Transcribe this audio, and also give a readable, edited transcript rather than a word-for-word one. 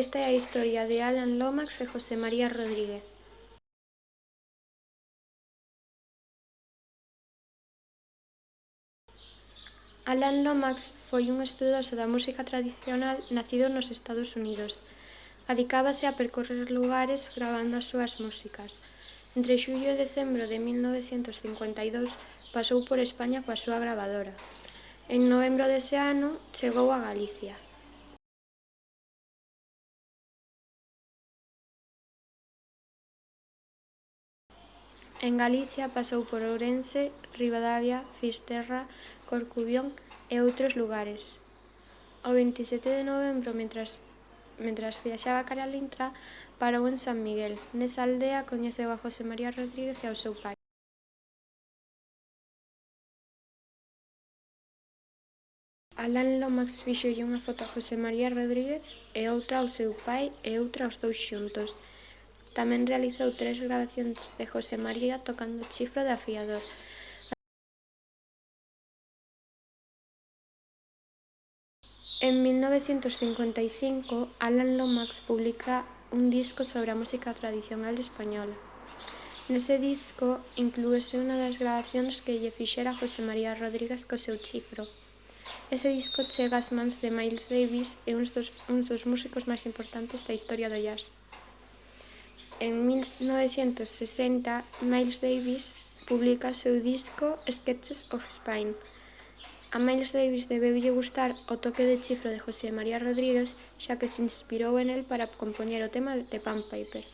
Esta é a historia de Alan Lomax e José María Rodríguez. Alan Lomax foi un estudoso da música tradicional nacido nos Estados Unidos. Adicábase a percorrer lugares gravando as súas músicas. Entre xullo e decembro de 1952 pasou por España coa súa gravadora. En novembro dese ano chegou a Galicia. En Galicia pasou por Ourense, Ribadavia, Fisterra, Corcubión e outros lugares. O 27 de novembro, mentras viaxaba cara a Lintra, parou en San Miguel. Nesa aldea coñeceu a José María Rodríguez e ao seu pai. Alan Lomax fíxolle unha foto a José María Rodríguez e outra ao seu pai e outra aos dous xuntos. Tamén realizou 3 gravacións de José María tocando o chifro de afiador. En 1955, Alan Lomax publica un disco sobre a música tradicional española. Nese disco inclúese unha das gravacións que lle fixera José María Rodríguez co seu chifro. Ese disco chega ás mans de Miles Davis e uns dos músicos máis importantes da historia do jazz. En 1960, Miles Davis publica o seu disco Sketches of Spain. A Miles Davis debeulle gustar o toque de chifro de José María Rodríguez, xa que se inspirou en el para compoñer o tema de Pan Paper.